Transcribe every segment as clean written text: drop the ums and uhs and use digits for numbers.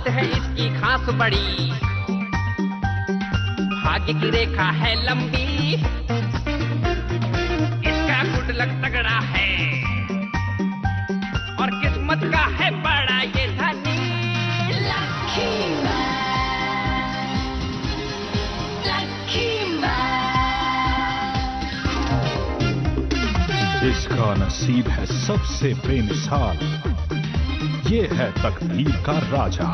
बात है इसकी खास बड़ी, भाग्य की रेखा है लंबी, इसका गुड लक तगड़ा है और किस्मत का है बड़ा ये धनी। इसका नसीब है सबसे बेमिसाल, ये है तकदीर का राजा।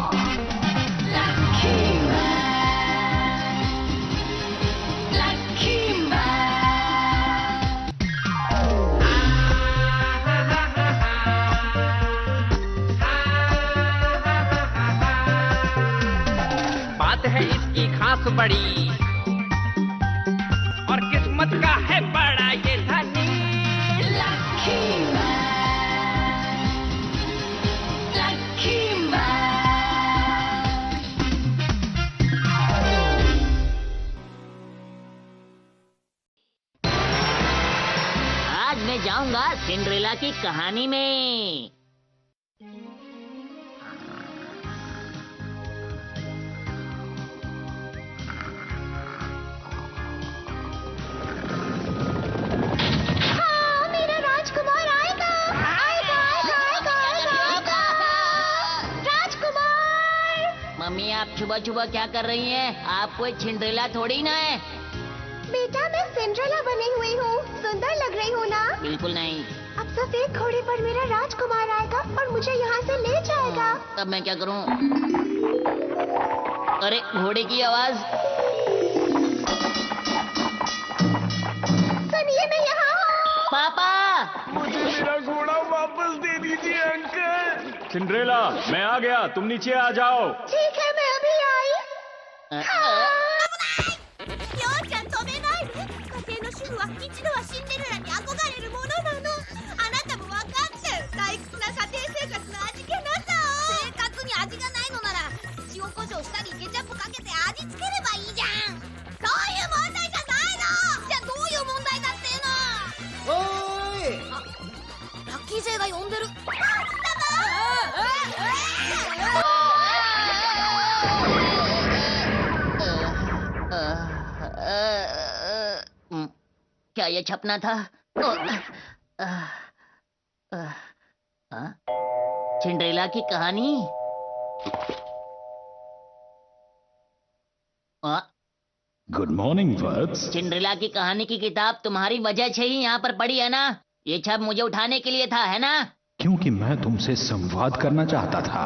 बात है इसकी खास बड़ी और किस्मत का है बड़ा ये धनी। आज मैं जाऊंगा सिंड्रेला की कहानी में। हाँ, मेरा राजकुमार आएगा, आएगा, आएगा, आएगा, आएगा। राजकुमार! मम्मी आप सुबह सुबह क्या कर रही हैं? आप कोई सिंड्रेला थोड़ी ना है। बेटा मैं सिंड्रेला बनी हुई हूँ, सुंदर लग रही हूँ ना? बिल्कुल नहीं। अब सफेद घोड़े पर मेरा राजकुमार आएगा और मुझे यहाँ से ले जाएगा। तब मैं क्या करूं? अरे घोड़े की आवाज। सुनिए मैं यहाँ हूँ। पापा! मुझे मेरा घोड़ा वापस दे दीजिए अंकल। सिंड्रेला मैं आ गया, तुम नीचे आ जाओ। ठीक है मैं अभी आई। ようちゃん止めないで。家庭の主婦は一度はシンデレラに憧れるものなの。あなたも分かってる。退屈な家庭生活の味気なさを。生活に味がないのなら塩コショウしたりケチャップかけて味付ければいいじゃん。そういう問題じゃないの。じゃあどういう問題だっていうの。おーい。ラッキー勢が呼んでる。क्या ये छपना था? सिंड्रेला की कहानी। गुड मॉर्निंग वत्स। सिंड्रेला की कहानी की किताब तुम्हारी वजह से ही यहाँ पर पड़ी है ना? ये छप मुझे उठाने के लिए था, है ना? क्योंकि मैं तुमसे संवाद करना चाहता था।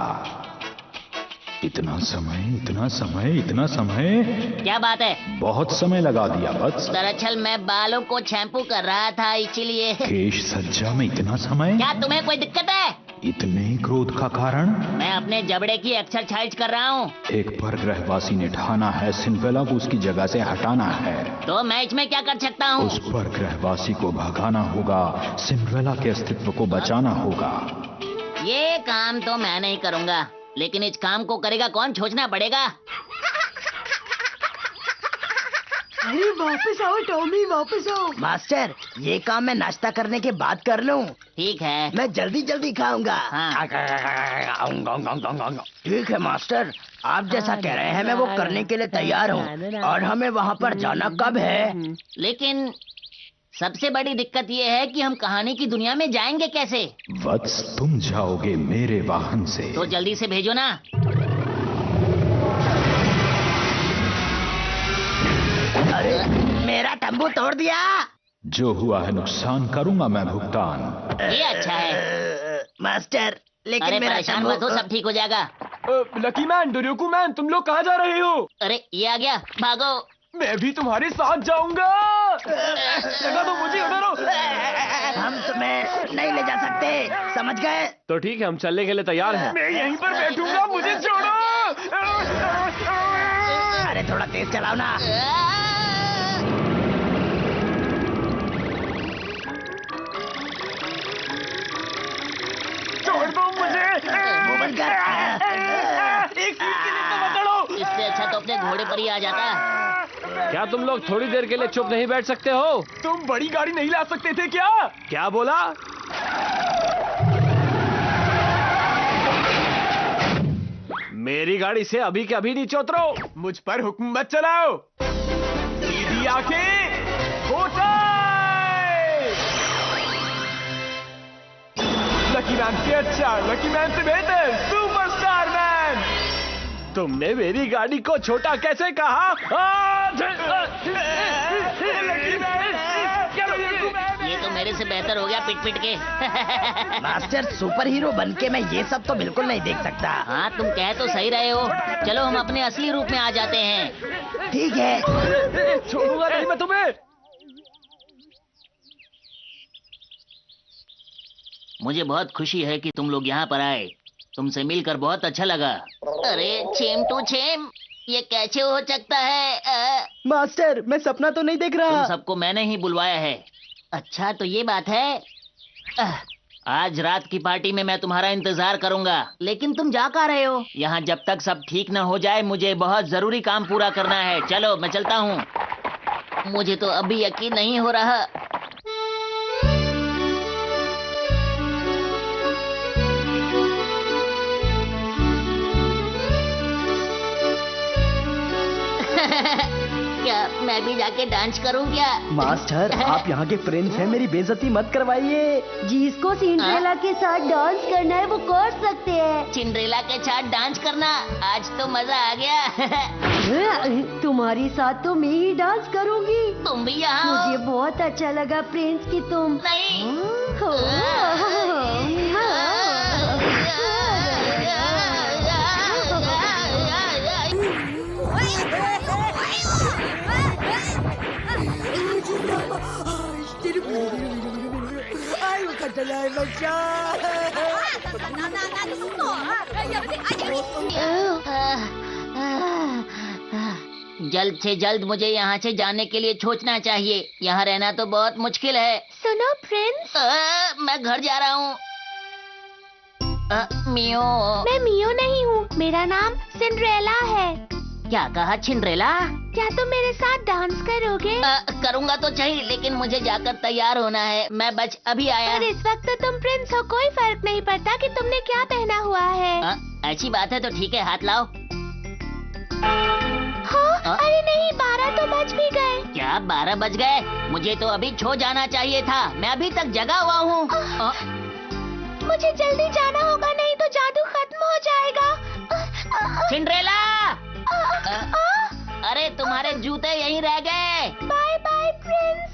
इतना समय, इतना समय, इतना समय। क्या बात है? बहुत समय लगा दिया वत्स। दरअसल मैं बालों को शैम्पू कर रहा था इसीलिए। केश सज्जा में इतना समय? क्या तुम्हें कोई दिक्कत है? इतने क्रोध का कारण? मैं अपने जबड़े की एक्सरसाइज कर रहा हूँ। एक परग्रहवासी ने ठाना है सिंड्रेला को उसकी जगह से हटाना है। तो मैं इसमें क्या कर सकता हूँ? उस परग्रहवासी को भगाना होगा, सिंड्रेला के अस्तित्व को बचाना होगा। ये काम तो मैं नहीं करूँगा, लेकिन इस काम को करेगा कौन सोचना पड़ेगा। अरे वापस आओ टॉमी, वापस आओ। मास्टर ये काम मैं नाश्ता करने के बाद कर लूं? ठीक है। मैं जल्दी जल्दी खाऊंगा। हाँ। ठीक है मास्टर, आप जैसा कह रहे हैं मैं वो करने के लिए तैयार हूँ। और हमें वहाँ पर जाना कब है? लेकिन सबसे बड़ी दिक्कत ये है कि हम कहानी की दुनिया में जाएंगे कैसे? वत्स तुम जाओगे मेरे वाहन से। तो जल्दी से भेजो ना। अरे मेरा तंबू तोड़ दिया। जो हुआ है नुकसान करूंगा मैं भुगतान। ये अच्छा है। मास्टर लेकिन अरे मेरा परेशान मत हो, तंबू सब ठीक हो जाएगा। लकी मैन, डोरियोकू मैन, तुम लोग कहाँ जा रहे हो? अरे ये आ गया, भागो। मैं भी तुम्हारे साथ जाऊंगा। जगह तो मुझे, उधर हो। हम तुम्हें नहीं ले जा सकते, समझ गए? तो ठीक है, हम चलने के लिए तैयार हैं। मैं यहीं पर बैठूंगा, मुझे छोड़ो। अरे थोड़ा तेज चलाओ ना। छोड़ दो मुझे। वो बंद कर। एक सीट के लिए तो बदलो। इससे अच्छा तो अपने घोड़े पर ही आ जाता। क्या तुम लोग थोड़ी देर के लिए चुप नहीं बैठ सकते हो? तुम बड़ी गाड़ी नहीं ला सकते थे क्या? क्या बोला? मेरी गाड़ी से अभी के अभी नीचे उतरो। मुझ पर हुक्म मत चलाओ। सीधी आंखें, लकी मैन से अच्छा, लकी मैन से बेहतर, सुपरस्टार मैन। तुमने मेरी गाड़ी को छोटा कैसे कहा? लकी मैन, ये तो मेरे से बेहतर हो गया पिट पिट के। मास्टर, सुपर हीरो बन के मैं ये सब तो बिल्कुल नहीं देख सकता। हाँ, तुम कह तो सही रहे हो। चलो हम अपने असली रूप में आ जाते हैं। ठीक है। छोड़ूंगा नहीं मैं तुम्हें। मुझे बहुत खुशी है कि तुम लोग यहाँ पर आए। तुमसे मिलकर बहुत अच्छा लगा। अरे छेम टू छेम, ये कैसे हो सकता है? मास्टर, मैं सपना तो नहीं देख तुम रहा। सबको मैंने ही बुलवाया है। अच्छा तो ये बात है। आज रात की पार्टी में मैं तुम्हारा इंतजार करूंगा। लेकिन तुम जा कहाँ रहे हो? यहाँ जब तक सब ठीक न हो जाए मुझे बहुत जरूरी काम पूरा करना है। चलो मैं चलता हूँ। मुझे तो अभी यकीन नहीं हो रहा। क्या मैं भी जाके डांस करूं क्या? मास्टर, आप यहाँ के प्रिंस हैं, मेरी बेइज्जती मत करवाइए। जिसको सिंड्रेला के साथ डांस करना है वो कर सकते हैं। सिंड्रेला के साथ डांस करना, आज तो मजा आ गया। तुम्हारी साथ तो मैं ही डांस करूंगी। तुम भी यहाँ हो? मुझे बहुत अच्छा लगा प्रिंस कि तुम नहीं। जल्द से जल्द मुझे यहाँ से जाने के लिए सोचना चाहिए। यहाँ रहना तो बहुत मुश्किल है। सुनो प्रिंस, मैं घर जा रहा हूँ। मियो। मैं मियो नहीं हूँ, मेरा नाम सिंड्रेला है। क्या कहा सिंड्रेला? क्या तुम मेरे साथ डांस करोगे? करूँगा तो चाहिए, लेकिन मुझे जाकर तैयार होना है। मैं बस अभी आया। पर इस वक्त तो तुम प्रिंस हो, कोई फर्क नहीं पड़ता कि तुमने क्या पहना हुआ है। ऐसी बात है तो ठीक है, हाथ लाओ। हाँ? अरे नहीं, 12 तो बज भी गए। क्या 12 बज गए? मुझे तो अभी छो जाना चाहिए था। मैं अभी तक जगा हुआ हूँ। मुझे जल्दी जाना होगा, नहीं तो जादू खत्म हो जाएगा। सिंड्रेला! अरे तुम्हारे जूते यहीं रह गए। Bye bye prince.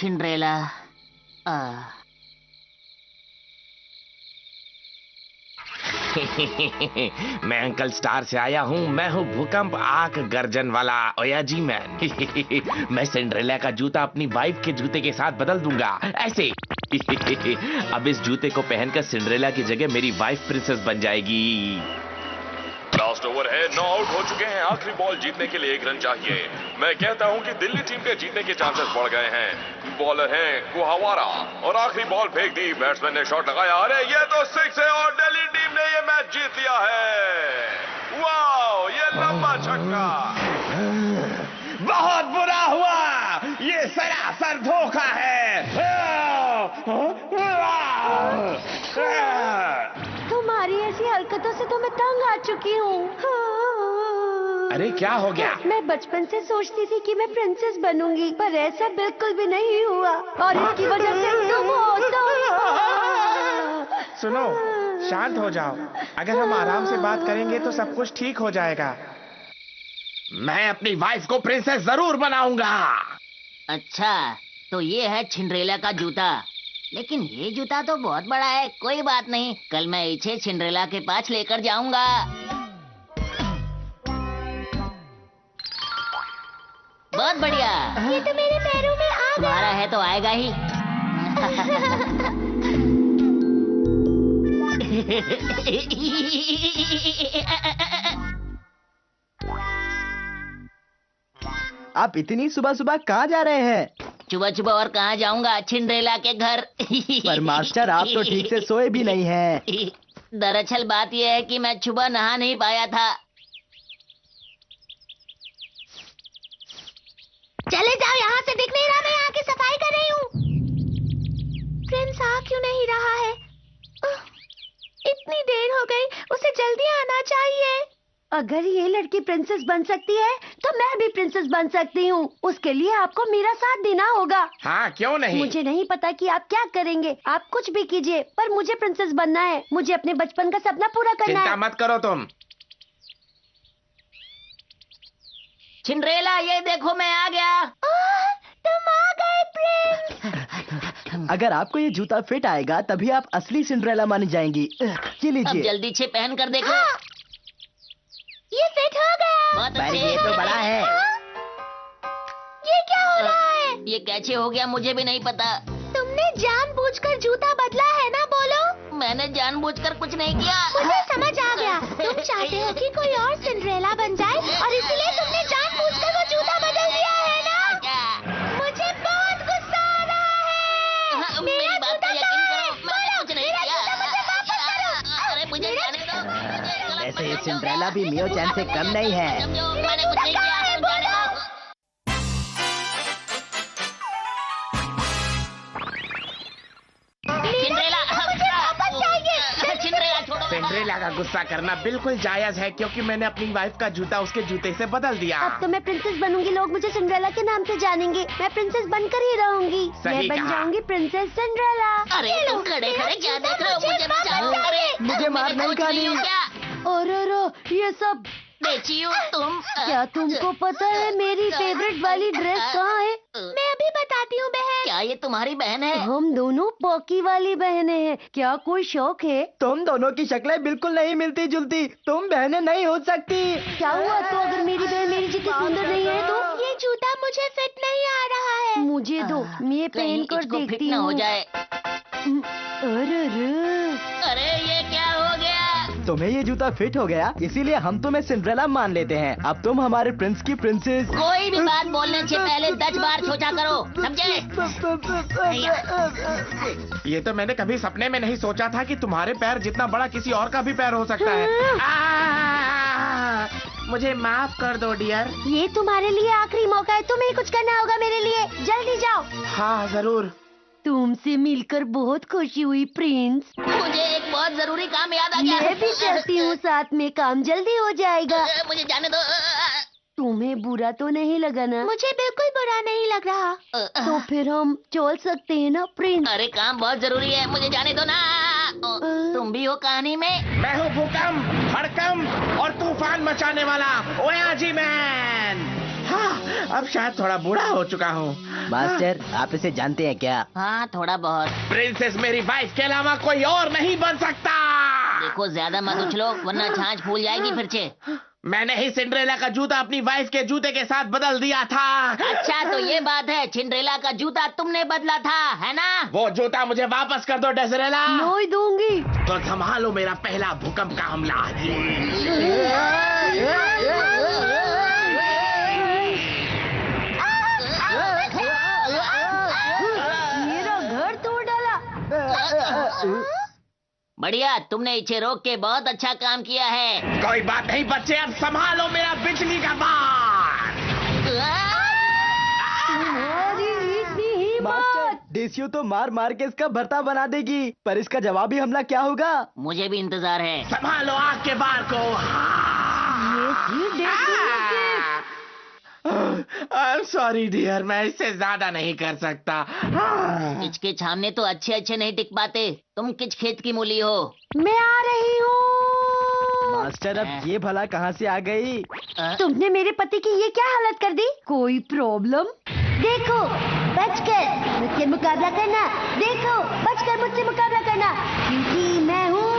सिंड्रेला। मैं अंकल स्टार से आया हूँ। मैं हूँ भूकंप आंख गर्जन वाला ओयाजी मैन। मैं सिंड्रेला का जूता अपनी वाइफ के जूते के साथ बदल दूंगा, ऐसे। अब इस जूते को पहनकर सिंड्रेला की जगह मेरी वाइफ प्रिंसेस बन जाएगी। लास्ट ओवर है, 9 आउट हो चुके हैं। आखिरी बॉल जीतने के लिए 1 रन चाहिए। मैं कहता हूं कि दिल्ली टीम के जीतने के चांसेस बढ़ गए हैं। बॉलर हैं कुहावारा और आखिरी बॉल फेंक दी। बैट्समैन ने शॉट लगाया। अरे ये तो 6 है और दिल्ली टीम ने ये मैच जीत लिया है। वाह, ये लंबा छक्का। बहुत बुरा हुआ, ये सरासर धोखा है। तुम्हारी ऐसी हरकतों से तो मैं तंग आ चुकी हूँ। अरे क्या हो गया? मैं बचपन से सोचती थी कि मैं प्रिंसेस बनूंगी, पर ऐसा बिल्कुल भी नहीं हुआ और इसकी वजह से तुम हो तो। सुनो, शांत हो जाओ। अगर हम आराम से बात करेंगे तो सब कुछ ठीक हो जाएगा। मैं अपनी वाइफ को प्रिंसेस जरूर बनाऊंगा। अच्छा, तो ये है सिंड्रेला का जूता। लेकिन ये जूता तो बहुत बड़ा है। कोई बात नहीं, कल मैं इसे सिंड्रेला के पास लेकर जाऊंगा। बहुत बढ़िया। ये तो मेरे पैरों में आ गया। तुम्हारा है तो आएगा ही। आप इतनी सुबह सुबह कहाँ जा रहे हैं? सुबह सुबह और कहाँ जाऊंगा, सिंड्रेला के घर। पर मास्टर, आप तो ठीक से सोए भी नहीं हैं। दरअसल बात यह है कि मैं सुबह नहा नहीं पाया था। चले जाओ यहाँ से, दिख नहीं रहा मैं यहाँ की सफाई कर रही हूँ। प्रिंस आ क्यों नहीं रहा है? अगर ये लड़की प्रिंसेस बन सकती है तो मैं भी प्रिंसेस बन सकती हूँ। उसके लिए आपको मेरा साथ देना होगा। हाँ, क्यों नहीं? मुझे नहीं पता कि आप क्या करेंगे, आप कुछ भी कीजिए, पर मुझे प्रिंसेस बनना है। मुझे अपने बचपन का सपना पूरा करना चिंता है। मत करो तुम। सिंड्रेला, ये देखो मैं आ गया। तुम आ गए प्रिंस। अगर आपको ये जूता फिट आएगा तभी आप असली सिंड्रेला मानी जाएंगी। ये अब लीजिए। जल्दी से पहन कर देखो। ये फिट हो गया। बहुत पर अच्छे। ये तो बड़ा है। ये क्या हो रहा है? ये कैसे हो गया मुझे भी नहीं पता। तुमने जानबूझकर जूता बदला है ना? बोलो। मैंने जानबूझकर कुछ नहीं किया। मुझे समझ आ गया, तुम चाहते हो कि कोई और सिंड्रेला बन जाए और इसीलिए तुमने जानबूझकर वो जूता बदल दिया है ना? मुझे बहुत गुस्सा आ रहा है। मेरी बात का यकीन करो, मैंने कुछ नहीं किया। मुझे वापस करो। अरे मुझे जाने दो। मुझे गलत वैसे ये फहमी सिंड्रेला भी मियो चैन से कम नहीं है। समझो, मैंने कुछ नहीं किया। जाने दो। सिंड्रेला, सिंड्रेला छोड़ो। सिंड्रेला का गुस्सा करना बिल्कुल जायज है क्योंकि मैंने अपनी वाइफ का जूता उसके जूते से बदल दिया। अब तो मैं प्रिंसेस बनूंगी, लोग मुझे सिंड्रेला के नाम से जानेंगे। मैं प्रिंसेस बनकर ही रहूंगी। सही मैं बन कहा। जाऊंगी प्रिंसेस सिंड्रेला। अरे तुम खड़े खड़े क्या देख रहे हो? मुझे बचाओ। अरे मुझे मार मैं नहीं सोच रही खानी। हूँ क्या? और ये सब बेची हो तुम? क्या तुमको पता है मेरी फेवरेट वाली ड्रेस कहाँ है? मैं अभी बताती हूँ बहन। क्या ये तुम्हारी बहन है? हम दोनों पॉकी वाली बहनें हैं। क्या कोई शौक है? तुम दोनों की शक्लें बिल्कुल नहीं मिलती जुलती। तुम बहनें नहीं हो सकती। क्या हुआ तो अगर मेरी बहन मेरी जितनी सुंदर नहीं है तो? ये जूता मुझे फिट नहीं आ रहा है। मुझे दो, मैं कहीं पहन कर इसको फिट देखती ना हो हूँ। जाए। अरे अरे ये क्या हो गया? तुम्हें ये जूता फिट हो गया इसीलिए हम तुम्हें सिंड्रेला मान लेते हैं। अब तुम हमारे प्रिंस की प्रिंसेस। कोई भी बात बोलने से पहले 10 बार सोचा करो, समझे? ये तो मैंने कभी सपने में नहीं सोचा था कि तुम्हारे पैर जितना बड़ा किसी और का भी पैर हो सकता है। मुझे माफ कर दो डियर। ये तुम्हारे लिए आखिरी मौका है, तुम्हें कुछ करना होगा मेरे लिए। जल्दी जाओ। हाँ जरूर। तुमसे मिलकर बहुत खुशी हुई प्रिंस। मुझे एक बहुत जरूरी काम याद आ गया। मैं भी चलती हूँ साथ में, काम जल्दी हो जाएगा। मुझे जाने दो। तुम्हें बुरा तो नहीं लगा ना? मुझे बिल्कुल बुरा नहीं लग रहा। तो फिर हम चल सकते हैं ना प्रिंस? अरे काम बहुत जरूरी है, मुझे जाने दो ना। तुम भी हो कहानी में? मैं हूँ भूकंप, भड़कंप और तूफान मचाने वाला ओयाजी मैन। हाँ, अब शायद थोड़ा बूढ़ा हो चुका हूँ। मास्टर, आप इसे जानते हैं क्या? हाँ थोड़ा बहुत। प्रिंसेस मेरी वाइफ के अलावा कोई और नहीं बन सकता। देखो ज्यादा मत उछलो वरना छाछ फूल जाएगी फिर से। मैंने ही सिंड्रेला का जूता अपनी वाइफ के जूते के साथ बदल दिया था। अच्छा तो ये बात है, सिंड्रेला का जूता तुमने बदला था, है ना? वो जूता मुझे वापस कर दो डेजरेला। नहीं दूंगी। तो संभालो मेरा पहला भूकंप का हमला। मेरा घर तोड़ डाला। बढ़िया, तुमने इसे रोक के बहुत अच्छा काम किया है। कोई बात नहीं बच्चे, अब संभालो मेरा बिजली का बार। तुम्हारी इतनी हिम्मत। मास्टर, देसियो तो मार मार के इसका भरता बना देगी, पर इसका जवाबी हमला क्या होगा? मुझे भी इंतजार है। संभालो आग के बार को। ये थी डेसियो की। सॉरी डियर, मैं इससे ज्यादा नहीं कर सकता। किच के सामने तो अच्छे अच्छे नहीं टिक पाते। तुम किच खेत की मूली हो। मैं आ रही हूँ। मास्टर, अब ये भला कहाँ से आ गई? तुमने मेरे पति की ये क्या हालत कर दी? कोई प्रॉब्लम? देखो, बचकर मुझसे मुकाबला करना। देखो, बचकर मुझसे मुकाबला करना, क्योंकि मैं हूँ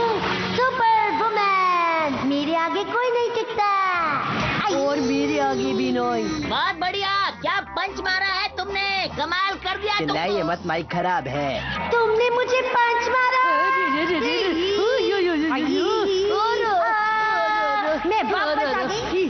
सुपर वुमन। मेरे आगे कोई नहीं टिकता और मेरे आगे भी नहीं। बहुत बढ़िया, क्या पंच मारा है तुमने, कमाल कर दिया चिल्लाइए तुमको। मत, माइक खराब है। तुमने मुझे पंच मारा। मैं वापस आ गई।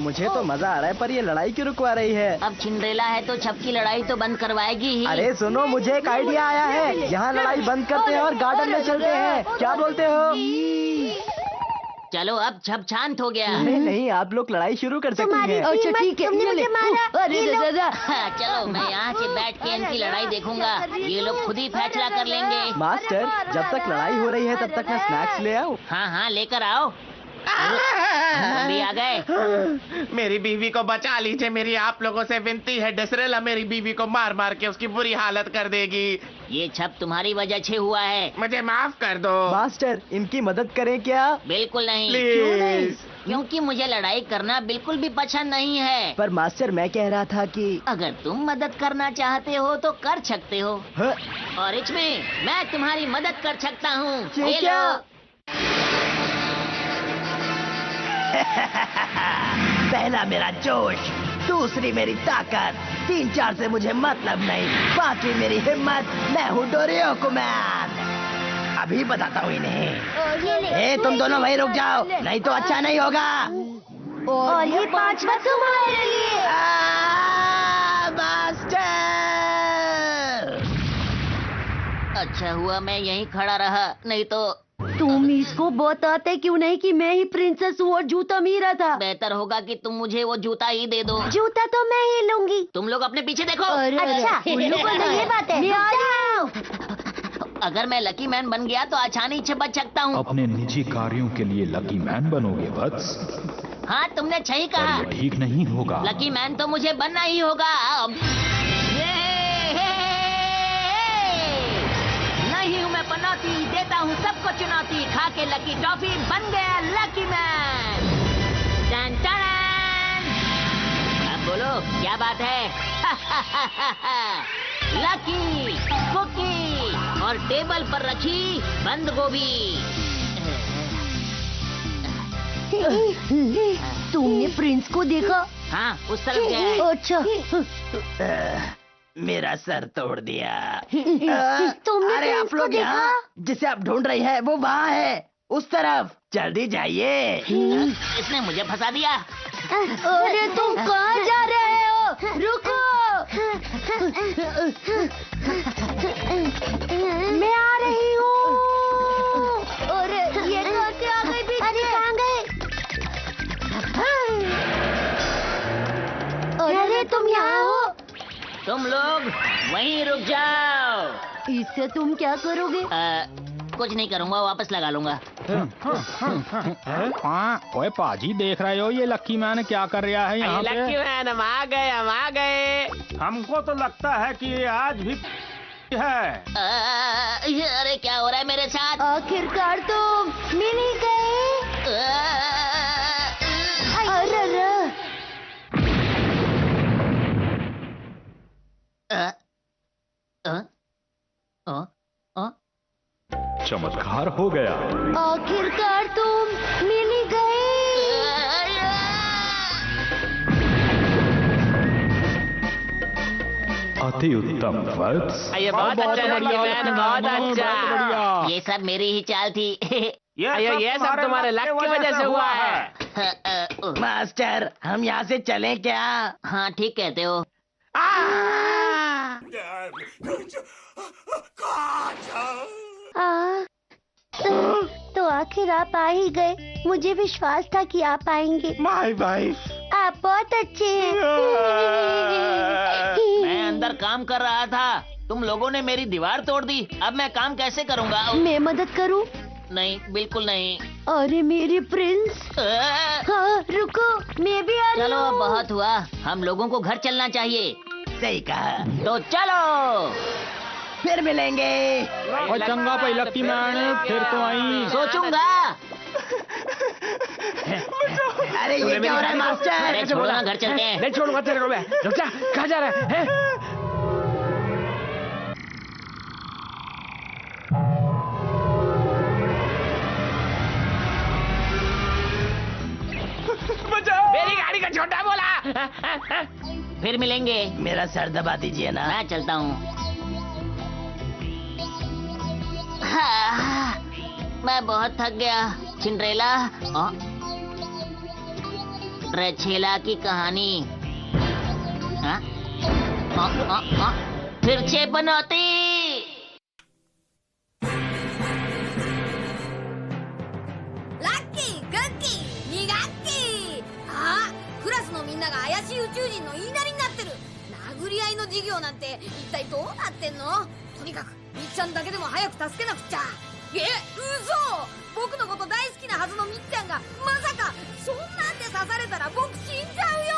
मुझे तो मजा आ रहा है, पर ये लड़ाई क्यों रुकवा रही है? अब सिंड्रेला है तो छप की लड़ाई तो बंद करवाएगी ही। अरे सुनो, मुझे एक आइडिया आया है। यहाँ लड़ाई बंद करते हैं और गार्डन में चलते हैं, क्या बोलते हो? चलो अब सब शांत हो गया। नहीं नहीं, आप लोग लड़ाई शुरू कर सकती तुम्हारी हैं। अच्छा कीमत, ठीक है, तुमने ये ले। मुझे मारा, अरे ये लो। दादा। हाँ, चलो मैं यहाँ से बैठ के इनकी लड़ाई देखूंगा। ये लोग खुद ही फैसला कर लेंगे। मास्टर, जब तक लड़ाई हो रही है तब तक मैं स्नैक्स ले आऊं। हाँ हाँ, लेकर आओ। तुम भी आ गए। मेरी बीवी को बचा लीजिए, मेरी आप लोगों से विनती है। डिसरेला मेरी बीवी को मार मार के उसकी बुरी हालत कर देगी। ये सब तुम्हारी वजह से हुआ है। मुझे माफ कर दो। मास्टर, इनकी मदद करें क्या? बिल्कुल नहीं। प्लीज। क्योंकि मुझे लड़ाई करना बिल्कुल भी पसंद नहीं है। पर मास्टर, मैं कह रहा था कि अगर तुम मदद करना चाहते हो तो कर सकते हो, हाँ, और इसमें मैं तुम्हारी मदद कर सकता हूँ। ये ये क्या? लो। पहला मेरा जोश, दूसरी मेरी ताकत, 3-4 से मुझे मतलब नहीं, बाकी मेरी हिम्मत। मैं हूँ डोरियोकुमैन। अभी बताता हूँ इन्हें। ए, तुम दोनों वहीं रुक जाओ, नहीं तो अच्छा नहीं होगा। और ये 5वां तुम्हारे लिए। मास्टर! अच्छा हुआ मैं यहीं खड़ा रहा, नहीं तो तुम इसको बताते क्यों नहीं कि मैं ही प्रिंसेस हूँ और जूता मेरा था। बेहतर होगा कि तुम मुझे वो जूता ही दे दो। जूता तो मैं ही लूंगी। तुम लोग अपने पीछे देखो। अच्छा, उल्लू को तो ये बात है। मैं आ रही हूँ। अगर मैं लकी मैन बन गया तो आसानी से बच सकता हूँ। अपने निजी कार्यों के लिए लकी मैन बनोगे वत्स? हाँ, तुमने सही पर कहा। ये ठीक नहीं होगा। लकी मैन तो मुझे बनना ही होगा। नहीं हूँ मैं पनौती, देता हूँ सबको चुनौती। खा के लकी टॉफी, बन गया लकी मैन। Ton ton. अब बोलो क्या बात है? लकी कुकी और टेबल पर रखी बंद गोभी। तुमने प्रिंस को देखा? हाँ, उस तरफ गया है। अच्छा। मेरा सर तोड़ दिया। तुमने अरे प्रिंस आप को लोग देखा? यहाँ, जिसे आप ढूंढ रही है वो वहाँ है, उस तरफ। जल्दी जाइए। इसने मुझे फंसा दिया। अरे तुम कहाँ जा रहे हो? रुको। मैं आ रही हूँ। अरे ये कैसे आ गई बीच में? अरे कहाँ गए? अरे तुम यहाँ हो? तुम लोग वहीं रुक जाओ। इससे तुम क्या करोगे? कुछ नहीं करूंगा, वापस लगा लूंगा। हाँ, ओए पाजी, देख रहे हो ये लकी मैन क्या कर रहा है यहाँ पे? मैन, हम आ गए, हम आ गए। हमको तो लगता है कि ये आज भी है। अरे क्या हो रहा है मेरे साथ? आखिरकार तुम मिल ही गए। अरे चमत्कार हो गया। आखिरकार तुम मिल ही गए। अति उत्तम वत्स। ये बहुत अच्छा लकी मैन, बहुत अच्छा। ये सब मेरी ही चाल थी। ये सब तुम्हारे लक की वजह से हुआ है। मास्टर, हम यहाँ से चलें क्या? हाँ, ठीक कहते हो। तो आखिर आप आ ही गए। मुझे विश्वास था कि आप आएंगे। My wife. आप बहुत अच्छे हैं। मैं अंदर काम कर रहा था, तुम लोगों ने मेरी दीवार तोड़ दी। अब मैं काम कैसे करूंगा? मैं मदद करूं? नहीं, बिल्कुल नहीं। अरे मेरे प्रिंस। हाँ, रुको, मैं भी आ रही चलो, हूँ। बहुत हुआ। हम लोगों को घर चलना चाहिए। सही कहा। तो चलो। फिर मिलेंगे। और चंगा भाई लकी मैन, फिर तो आई। सोचूंगा। अरे ये क्या हो रहा है मास्टर? अरे छोड़ो ना, घर चलते हैं। नहीं छोड़ूंगा तेरे को मैं। रुक जा, कहाँ जा रहा है? मेरी गाड़ी का छोटा बोला। फिर मिलेंगे। मेरा सर दबा दीजिए ना। मैं चलता हूँ। हाँ, मैं बहुत थक गया। सिंड्रेला, ड्रेछेला की कहानी। फिर से बनौती। Lucky, good のみんなが怪しい宇宙人の言いなりになってる。殴り合いの授業なんて一体どうなってんの？とにかくみっちゃんだけでも早く助けなくっちゃ。嘘！僕のこと大好きなはずのみっちゃんがまさかそんなんで刺されたら僕死んじゃうよ。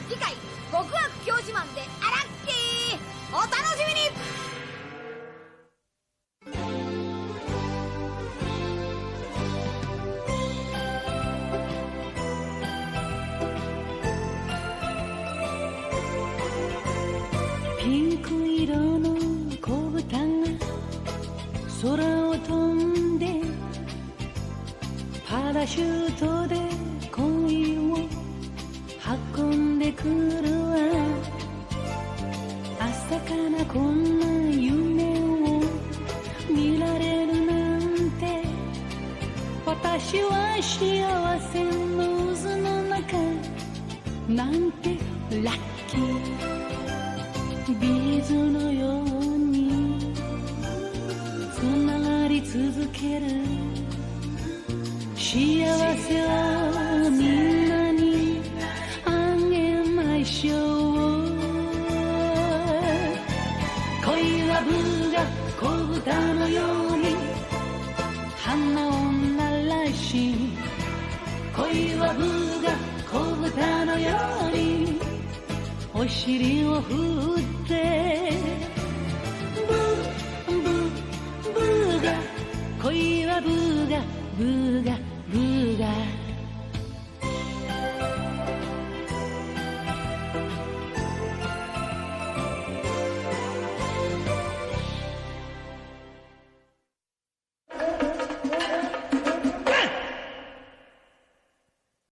次回極悪教師マンでアラッキー、お楽しみに。ピンク色の子豚が空を飛んでパラシュートで恋を運んでくるわ。朝からこんな夢を見られるなんて、私は幸せの渦の中なんてラッキー。ビーズのようにつながり続ける幸せをみんなにあげましょう。恋はブが子豚のように花を鳴らし、恋はブが子豚のようにお尻を振って